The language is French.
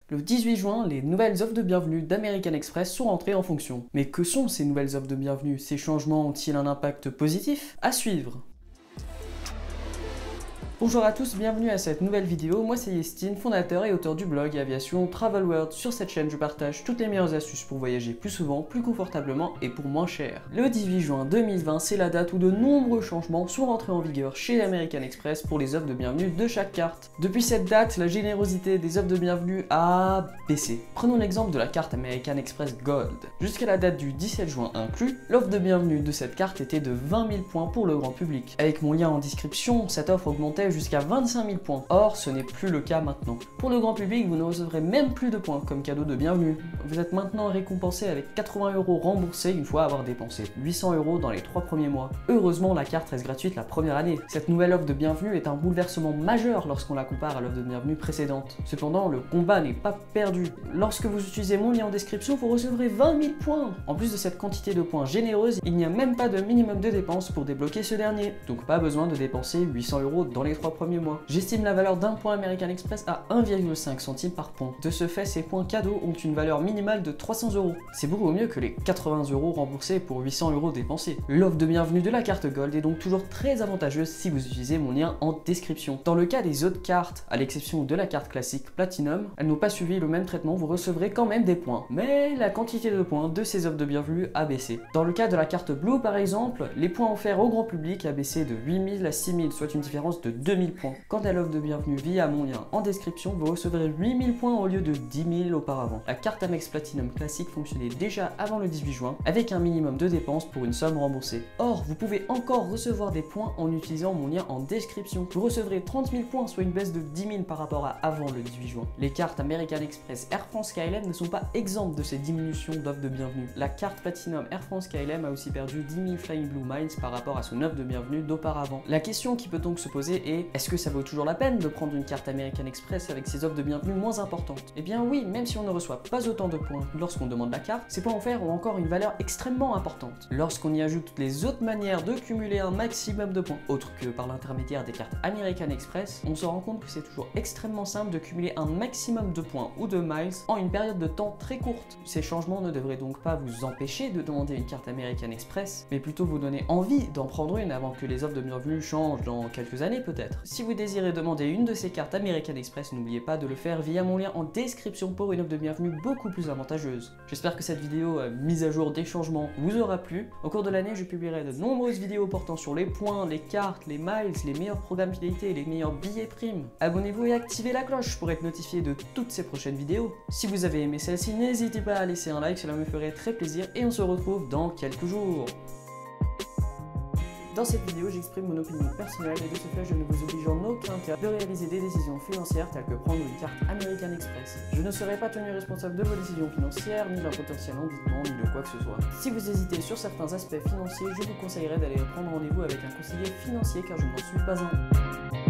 Le 18 juin, les nouvelles offres de bienvenue d'American Express sont entrées en fonction. Mais que sont ces nouvelles offres de bienvenue? Ces changements ont-ils un impact positif? À suivre. Bonjour à tous, bienvenue à cette nouvelle vidéo. Moi c'est Yestine, fondateur et auteur du blog Aviation Travel World. Sur cette chaîne, je partage toutes les meilleures astuces pour voyager plus souvent, plus confortablement et pour moins cher. Le 18 juin 2020, c'est la date où de nombreux changements sont rentrés en vigueur chez American Express pour les offres de bienvenue de chaque carte. Depuis cette date, la générosité des offres de bienvenue a baissé. Prenons l'exemple de la carte American Express Gold. Jusqu'à la date du 17 juin inclus, l'offre de bienvenue de cette carte était de 20 000 points pour le grand public. Avec mon lien en description, cette offre augmentait jusqu'à 25 000 points. Or, ce n'est plus le cas maintenant. Pour le grand public, vous ne recevrez même plus de points comme cadeau de bienvenue. Vous êtes maintenant récompensé avec 80 € remboursés une fois avoir dépensé 800 € dans les 3 premiers mois. Heureusement, la carte reste gratuite la première année. Cette nouvelle offre de bienvenue est un bouleversement majeur lorsqu'on la compare à l'offre de bienvenue précédente. Cependant, le combat n'est pas perdu. Lorsque vous utilisez mon lien en description, vous recevrez 20 000 points. En plus de cette quantité de points généreuse, il n'y a même pas de minimum de dépenses pour débloquer ce dernier. Donc pas besoin de dépenser 800 € dans les 3 premiers mois. J'estime la valeur d'un point American Express à 1,5 centimes par point. De ce fait, ces points cadeaux ont une valeur minimale de 300 €. C'est beaucoup mieux que les 80 € remboursés pour 800 € dépensés. L'offre de bienvenue de la carte Gold est donc toujours très avantageuse si vous utilisez mon lien en description. Dans le cas des autres cartes, à l'exception de la carte classique Platinum, elles n'ont pas suivi le même traitement, vous recevrez quand même des points. Mais la quantité de points de ces offres de bienvenue a baissé. Dans le cas de la carte Blue par exemple, les points offerts au grand public a baissé de 8 000 à 6 000, soit une différence de 2 000 points. Quant à l'offre de bienvenue via mon lien en description, vous recevrez 8 000 points au lieu de 10 000 auparavant. La carte Amex Platinum classique fonctionnait déjà avant le 18 juin, avec un minimum de dépenses pour une somme remboursée. Or, vous pouvez encore recevoir des points en utilisant mon lien en description. Vous recevrez 30 000 points, soit une baisse de 10 000 par rapport à avant le 18 juin. Les cartes American Express, Air France KLM ne sont pas exemptes de ces diminutions d'offres de bienvenue. La carte Platinum Air France KLM a aussi perdu 10 000 Flying Blue Miles par rapport à son offre de bienvenue d'auparavant. La question qui peut donc se poser est, est-ce que ça vaut toujours la peine de prendre une carte American Express avec ses offres de bienvenue moins importantes? Eh bien oui, même si on ne reçoit pas autant de points lorsqu'on demande la carte, ces points offerts ont encore une valeur extrêmement importante. Lorsqu'on y ajoute toutes les autres manières de cumuler un maximum de points, autres que par l'intermédiaire des cartes American Express, on se rend compte que c'est toujours extrêmement simple de cumuler un maximum de points ou de miles en une période de temps très courte. Ces changements ne devraient donc pas vous empêcher de demander une carte American Express, mais plutôt vous donner envie d'en prendre une avant que les offres de bienvenue changent dans quelques années peut-être. Si vous désirez demander une de ces cartes American Express, n'oubliez pas de le faire via mon lien en description pour une offre de bienvenue beaucoup plus avantageuse. J'espère que cette vidéo mise à jour des changements vous aura plu. Au cours de l'année, je publierai de nombreuses vidéos portant sur les points, les cartes, les miles, les meilleurs programmes fidélité et les meilleurs billets primes. Abonnez-vous et activez la cloche pour être notifié de toutes ces prochaines vidéos. Si vous avez aimé celle-ci, n'hésitez pas à laisser un like, cela me ferait très plaisir et on se retrouve dans quelques jours. Dans cette vidéo, j'exprime mon opinion personnelle et de ce fait, je ne vous oblige en aucun cas de réaliser des décisions financières telles que prendre une carte American Express. Je ne serai pas tenu responsable de vos décisions financières, ni d'un potentiel endettement, ni de quoi que ce soit. Si vous hésitez sur certains aspects financiers, je vous conseillerais d'aller prendre rendez-vous avec un conseiller financier car je n'en suis pas un.